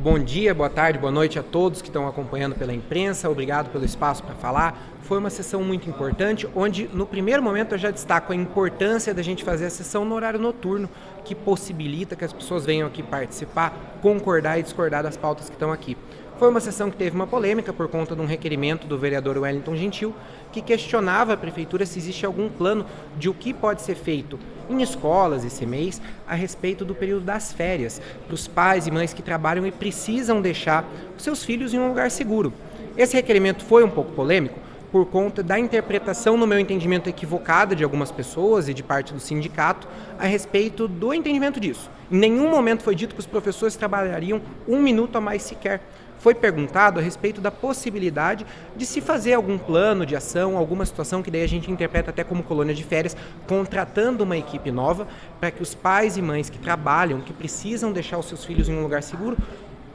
Bom dia, boa tarde, boa noite a todos que estão acompanhando pela imprensa. Obrigado pelo espaço para falar. Foi uma sessão muito importante, onde no primeiro momento eu já destaco a importância da gente fazer a sessão no horário noturno, que possibilita que as pessoas venham aqui participar, concordar e discordar das pautas que estão aqui. Foi uma sessão que teve uma polêmica por conta de um requerimento do vereador Wellington Gentil, que questionava a prefeitura se existe algum plano de o que pode ser feito em escolas e CMEs a respeito do período das férias, para os pais e mães que trabalham e precisam deixar os seus filhos em um lugar seguro. Esse requerimento foi um pouco polêmico por conta da interpretação, no meu entendimento, equivocada de algumas pessoas e de parte do sindicato a respeito do entendimento disso. Em nenhum momento foi dito que os professores trabalhariam um minuto a mais sequer. Foi perguntado a respeito da possibilidade de se fazer algum plano de ação, alguma situação que daí a gente interpreta até como colônia de férias, contratando uma equipe nova para que os pais e mães que trabalham, que precisam deixar os seus filhos em um lugar seguro,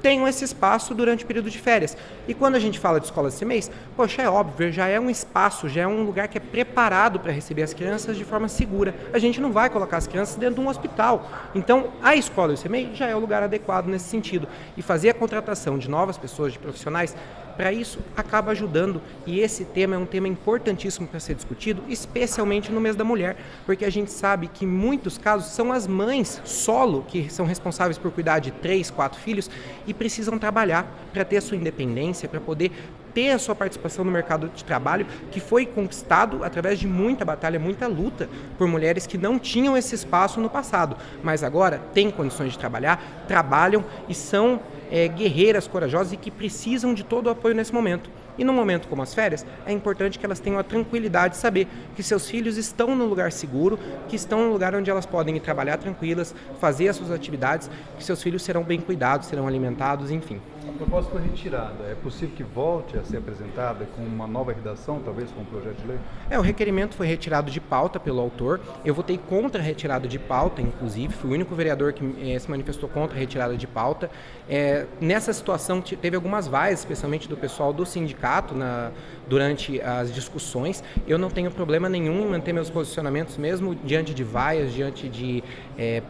tenham esse espaço durante o período de férias. E quando a gente fala de escolas CMEs, poxa, é óbvio, já é um espaço, já é um lugar que é preparado para receber as crianças de forma segura. A gente não vai colocar as crianças dentro de um hospital. Então, a escola e o CMEI já é o lugar adequado nesse sentido. E fazer a contratação de novas pessoas, de profissionais, para isso acaba ajudando, e esse tema é um tema importantíssimo para ser discutido, especialmente no mês da mulher, porque a gente sabe que em muitos casos são as mães solo que são responsáveis por cuidar de 3, 4 filhos e precisam trabalhar para ter a sua independência, para poder ter a sua participação no mercado de trabalho, que foi conquistado através de muita batalha, muita luta por mulheres que não tinham esse espaço no passado, mas agora têm condições de trabalhar, trabalham e são guerreiras corajosas e que precisam de todo o apoio nesse momento. E num momento como as férias, é importante que elas tenham a tranquilidade de saber que seus filhos estão num lugar seguro, que estão num lugar onde elas podem ir trabalhar tranquilas, fazer as suas atividades, que seus filhos serão bem cuidados, serão alimentados, enfim. A proposta foi retirada. É possível que volte a ser apresentada com uma nova redação, talvez com um projeto de lei? O requerimento foi retirado de pauta pelo autor. Eu votei contra a retirada de pauta, inclusive. Fui o único vereador que se manifestou contra a retirada de pauta. Nessa situação, teve algumas vaias, especialmente do pessoal do sindicato, durante as discussões. Eu não tenho problema nenhum em manter meus posicionamentos, mesmo diante de vaias, diante de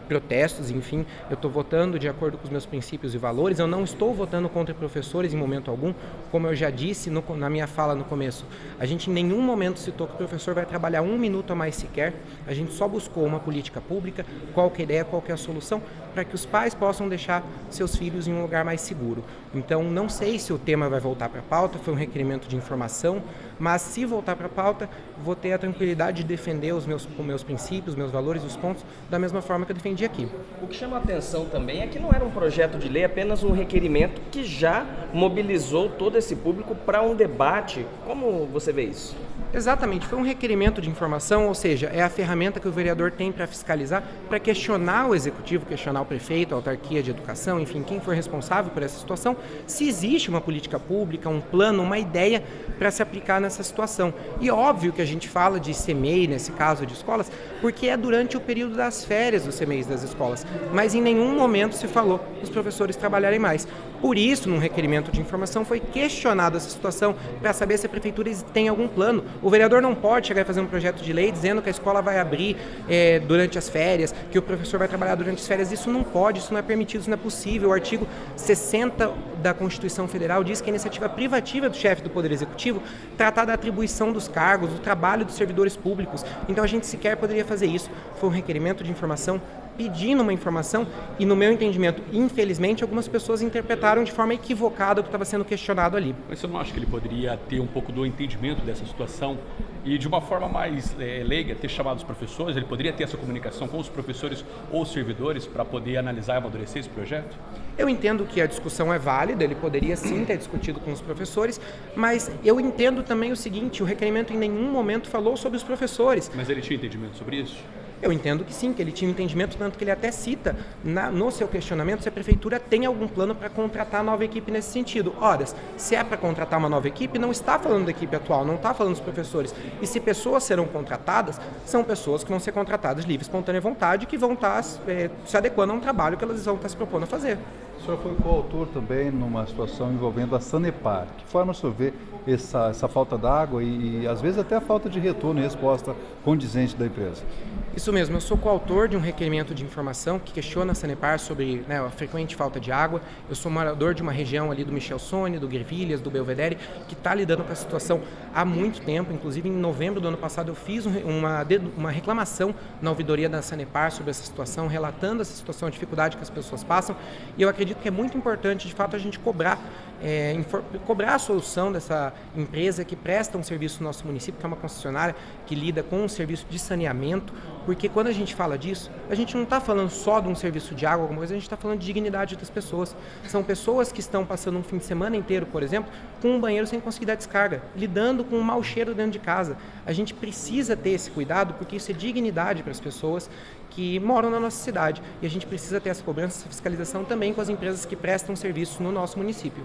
protestos, enfim. Eu estou votando de acordo com os meus princípios e valores. Eu não estou votando contra professores em momento algum. Como eu já disse na minha fala no começo, a gente em nenhum momento citou que o professor vai trabalhar um minuto a mais sequer. A gente só buscou uma política pública, qual que é a ideia, qual que é a solução, para que os pais possam deixar seus filhos em um lugar mais seguro. Então, não sei se o tema vai voltar para a pauta, foi um requerimento de informação, mas se voltar para a pauta, vou ter a tranquilidade de defender os meus princípios, meus valores, os pontos, da mesma forma que eu defendi aqui. O que chama a atenção também é que não era um projeto de lei, apenas um requerimento que já mobilizou todo esse público para um debate. Como você vê isso? Exatamente, foi um requerimento de informação, ou seja, é a ferramenta que o vereador tem para fiscalizar, para questionar o executivo, questionar o prefeito, a autarquia de educação, enfim, quem for responsável por essa situação, se existe uma política pública, um plano, uma ideia para se aplicar nessa situação. E óbvio que a gente fala de CMEI, nesse caso de escolas, porque é durante o período das férias dos CMEIs das escolas, mas em nenhum momento se falou dos professores trabalharem mais. Por isso, num requerimento de informação, foi questionada essa situação para saber se a prefeitura tem algum plano. O vereador não pode chegar e fazer um projeto de lei dizendo que a escola vai abrir durante as férias, que o professor vai trabalhar durante as férias. Isso não pode, isso não é permitido, isso não é possível. O artigo 60 da Constituição Federal diz que a iniciativa privativa do chefe do Poder Executivo trata da atribuição dos cargos, do trabalho dos servidores públicos. Então a gente sequer poderia fazer isso. Foi um requerimento de informação pedindo uma informação e, no meu entendimento, infelizmente, algumas pessoas interpretaram de forma equivocada o que estava sendo questionado ali. Mas você não acha que ele poderia ter um pouco do entendimento dessa situação e, de uma forma mais leiga, ter chamado os professores? Ele poderia ter essa comunicação com os professores ou os servidores para poder analisar e amadurecer esse projeto? Eu entendo que a discussão é válida, ele poderia sim ter discutido com os professores, mas eu entendo também o seguinte, o requerimento em nenhum momento falou sobre os professores. Mas ele tinha entendimento sobre isso? Eu entendo que sim, que ele tinha um entendimento, tanto que ele até cita no seu questionamento se a prefeitura tem algum plano para contratar nova equipe nesse sentido. Ora, se é para contratar uma nova equipe, não está falando da equipe atual, não está falando dos professores. E se pessoas serão contratadas, são pessoas que vão ser contratadas livre, espontânea vontade, que vão estar se adequando a um trabalho que elas vão estar se propondo a fazer. O senhor foi coautor também numa situação envolvendo a Sanepar. Que forma o senhor vê essa falta d'água e às vezes até a falta de retorno e resposta condizente da empresa? Isso mesmo, eu sou coautor de um requerimento de informação que questiona a Sanepar sobre, né, a frequente falta de água. Eu sou morador de uma região ali do Michel Sone, do Grevilhas, do Belvedere, que está lidando com a situação há muito tempo. Inclusive, em novembro do ano passado, eu fiz uma reclamação na ouvidoria da Sanepar sobre essa situação, relatando essa situação, a dificuldade que as pessoas passam. E eu acredito que é muito importante, de fato, a gente cobrar a solução dessa empresa que presta um serviço no nosso município, que é uma concessionária que lida com um serviço de saneamento, porque quando a gente fala disso, a gente não está falando só de um serviço de água, alguma coisa, a gente está falando de dignidade das pessoas. São pessoas que estão passando um fim de semana inteiro, por exemplo, com um banheiro sem conseguir dar descarga, lidando com um mau cheiro dentro de casa. A gente precisa ter esse cuidado, porque isso é dignidade para as pessoas que moram na nossa cidade. E a gente precisa ter essa cobrança, essa fiscalização também com as empresas que prestam serviço no nosso município.